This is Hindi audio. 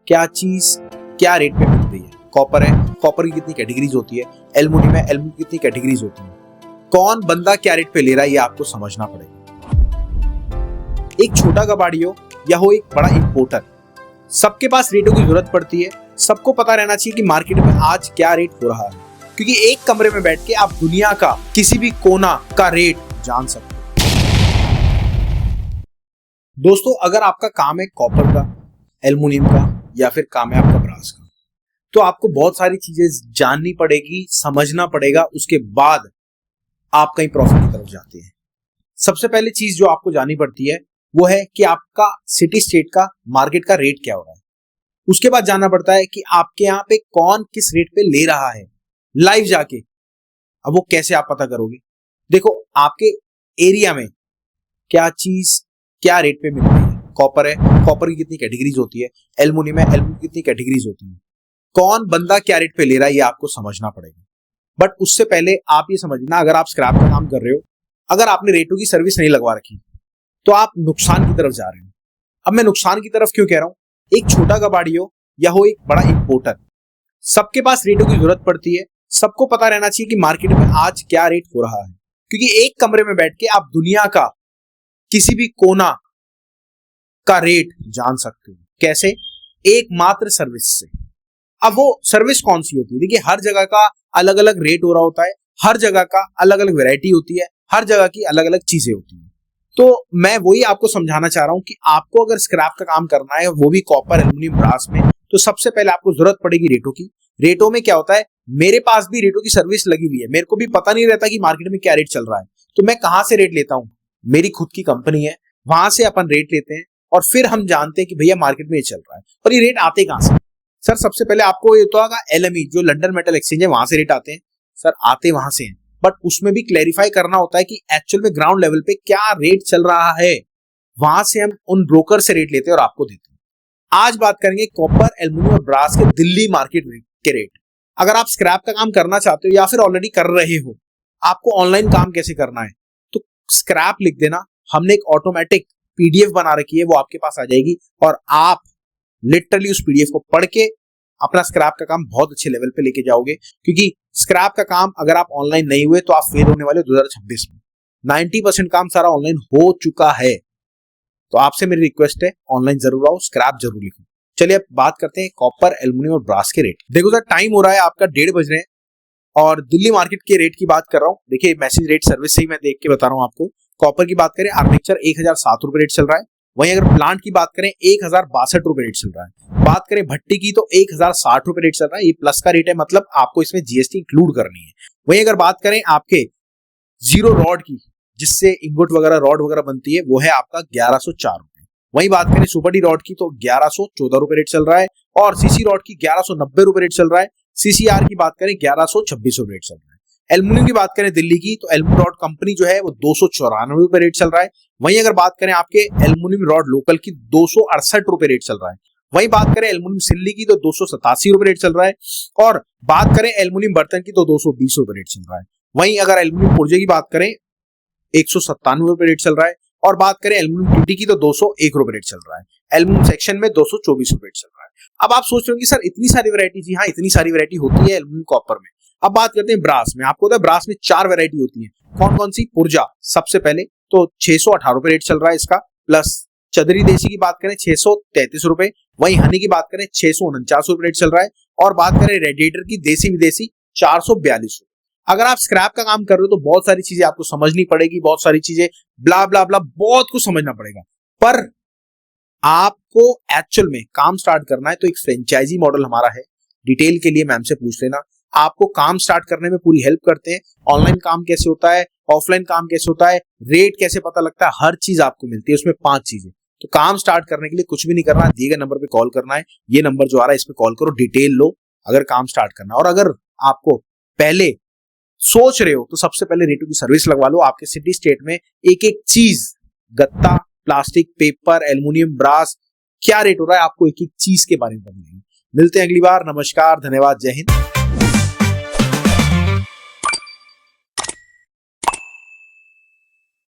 क्या चीज क्या रेट पे मिल रही है। कॉपर है, कॉपर की कितनी कैटेगरीज होती है। एल्युमिनियम है, एल्युमिनियम की कितनी कैटेगरीज होती है। कौन बंदा क्या रेट पे ले रहा है ये आपको समझना पड़ेगा। एक छोटा कबाड़ी हो या हो एक बड़ा इंपोर्टर, सबके पास रेटों की जरूरत पड़ती है। सबको पता रहना चाहिए कि मार्केट में आज क्या रेट हो रहा है, क्योंकि एक कमरे में बैठ के आप दुनिया का किसी भी कोना का रेट जान सकते हो। दोस्तों, अगर आपका काम है कॉपर का, एल्युमिनियम का या फिर काम है आपका ब्रास का, तो आपको बहुत सारी चीजें जाननी पड़ेगी, समझना पड़ेगा, उसके बाद आप कहीं प्रॉफिट की तरफ जाते हैं। सबसे पहले चीज जो आपको जाननी पड़ती है वो है कि आपका सिटी स्टेट का मार्केट का रेट क्या हो रहा है। उसके बाद जानना पड़ता है कि आपके यहाँ पे कौन किस रेट पे ले रहा है लाइव जाके। अब वो कैसे आप पता करोगे? देखो, आपके एरिया में क्या चीज क्या रेट पे मिल रही है। कॉपर है, कॉपर की कितनी कैटेगरीज होती है। एल्युमिनियम है, एल्युमिनियम की कितनी कैटेगरीज होती है। कौन बंदा क्या रेट पे ले रहा है ये आपको समझना पड़ेगा। बट उससे पहले आप ये समझना, अगर आप स्क्रैप का काम कर रहे हो, अगर आपने रेटों की सर्विस नहीं लगवा रखी, तो आप नुकसान की तरफ जा रहे हैं। अब मैं नुकसान की तरफ क्यों कह रहा हूं? एक छोटा कबाड़ी हो या हो एक बड़ा इंपोर्टर, सबके पास रेटों की जरूरत पड़ती है। सबको पता रहना चाहिए कि मार्केट में आज क्या रेट हो रहा है, क्योंकि एक कमरे में बैठ के आप दुनिया का किसी भी कोना का रेट जान सकते हो। कैसे? एकमात्र सर्विस से। अब वो सर्विस कौन सी होती है? देखिए, हर जगह का अलग अलग रेट हो रहा होता है, हर जगह का अलग अलग वैरायटी होती है, हर जगह की अलग अलग चीजें होती हैं। तो मैं वही आपको समझाना चाह रहा हूं कि आपको अगर स्क्रैप का काम करना है, वो भी कॉपर, एल्युमिनियम, ब्रास में, तो सबसे पहले आपको जरूरत पड़ेगी रेटों की। रेटों में क्या होता है, मेरे पास भी रेटों की सर्विस लगी हुई है, मेरे को भी पता नहीं रहता कि मार्केट में क्या रेट चल रहा है। तो मैं कहां से रेट लेता हूं? मेरी खुद की कंपनी है, वहां से अपन रेट लेते हैं और फिर हम जानते हैं कि भैया मार्केट में ये चल रहा है। और ये रेट आते कहां से? सर, सबसे पहले आपको ये तो होगा LME, जो लंदन मेटल एक्सचेंज है, वहां से रेट आते हैं। सर, आते वहां से हैं, बट उसमें भी क्लैरिफाई करना होता है कि एक्चुअल में ग्राउंड लेवल पे क्या रेट चल रहा है। वहां से हम उन ब्रोकर से रेट लेते हैं और आपको देते हैं। आज बात करेंगे कॉपर, एल्युमिनियम और ब्रास के दिल्ली मार्केट के रेट। अगर आप स्क्रैप का काम करना चाहते हो या फिर ऑलरेडी कर रहे हो, आपको ऑनलाइन काम कैसे करना है, तो स्क्रैप लिख देना। हमने एक ऑटोमेटिक PDF बना रखी है, वो आपके पास आ जाएगी और आप लिटरली उस PDF को पढ़ के अपना स्क्रैप का काम बहुत अच्छे लेवल पे लेके जाओगे। क्योंकि स्क्रैप का काम अगर आप ऑनलाइन नहीं हुए तो आप फेल होने वाले 2026 में। 90% काम सारा ऑनलाइन हो चुका है। तो आपसे मेरी रिक्वेस्ट है, ऑनलाइन जरूर आओ, स्क्रैप जरूर लिखो। चलिए अब बात करते हैं कॉपर, एल्युमिनियम और ब्रास के रेट। देखो सर, टाइम हो रहा है आपका 1:30 बज रहे हैं और दिल्ली मार्केट के रेट की बात कर रहा हूँ। देखिए, मैसेज रेट सर्विस से ही मैं देख के बता रहा हूँ आपको। कॉपर की बात करें, आर्मेचर 1007 रुपए रेट चल रहा है। वहीं अगर प्लांट की बात करें, 1062 रुपए रेट चल रहा है। बात करें भट्टी की तो 1060 रुपए रेट चल रहा है। ये प्लस का रेट है, मतलब आपको इसमें GST इंक्लूड करनी है। वहीं अगर बात करें आपके जीरो रॉड की, जिससे इंगोट वगैरह रॉड वगैरह बनती है, वो है आपका 1104 रुपए। वहीं बात करें सुपर डी रॉड की तो 1114 रुपए रेट चल रहा है और CC रॉड की 1190 रुपए रेट चल रहा है। CCR की बात करें 1126 रुपए रेट चल रहा है। एल्युमिनियम की बात करें दिल्ली की तो एल्युमिनियम रॉड कंपनी जो है वो 294 रुपए रेट चल रहा है। वहीं अगर बात करें आपके एल्युमिनियम रॉड लोकल की 268 रुपए रेट चल रहा है। वहीं बात करें एल्युमिनियम सिल्ली की तो 287 रुपए रेट चल रहा है और बात करें एल्युमिनियम बर्तन की तो 220 रुपए रेट चल रहा है। वहीं अगर एल्युमिनियम पुर्जे की बात करें 197 रुपए रेट चल रहा है और बात करें एल्युमिनियम TT की तो 201 रुपए रेट चल रहा है। एल्युमिनियम सेक्शन में 224 रुपए रेट चल रहा है। अब आप सोच रहे हो कि सर इतनी सारी वैरायटी, जी हाँ, इतनी सारी वैरायटी होती है एल्युमिनियम कॉपर में। अब बात करते हैं ब्रास में। आपको पता है ब्रास में 4 वैरायटी होती है। कौन कौन सी? पुर्जा सबसे पहले तो 618 रुपए रेट चल रहा है इसका, प्लस चदरी देसी की बात करें 633 रुपए। वहीं हनी की बात करें 649 रुपए रेट चल रहा है और बात करें रेडिएटर की देसी विदेशी 442 रुपए। अगर आप स्क्रैप का काम कर रहे हो तो बहुत सारी चीजें आपको समझनी पड़ेगी, बहुत सारी चीजें ब्ला ब्ला ब्ला बहुत कुछ समझना पड़ेगा। पर आपको एक्चुअल में काम स्टार्ट करना है तो एक फ्रेंचाइजी मॉडल हमारा है। डिटेल के लिए मैम से पूछ लेना, आपको काम स्टार्ट करने में पूरी हेल्प करते हैं। ऑनलाइन काम कैसे होता है, ऑफलाइन काम कैसे होता है, रेट कैसे पता लगता है, हर चीज आपको मिलती है उसमें 5 चीजें। तो काम स्टार्ट करने के लिए कुछ भी नहीं करना, दिए गए नंबर पे कॉल करना है। ये नंबर जो आ रहा है इस पे कॉल करो, डिटेल लो अगर काम स्टार्ट करना। और अगर आपको पहले सोच रहे हो तो सबसे पहले रेटों की सर्विस लगवा लो। आपके सिटी स्टेट में एक एक चीज, गत्ता, प्लास्टिक, पेपर, एल्युमिनियम, ब्रास, क्या रेट हो रहा है आपको एक एक चीज के बारे में बताएंगे। मिलते हैं अगली बार। नमस्कार, धन्यवाद, जय हिंद।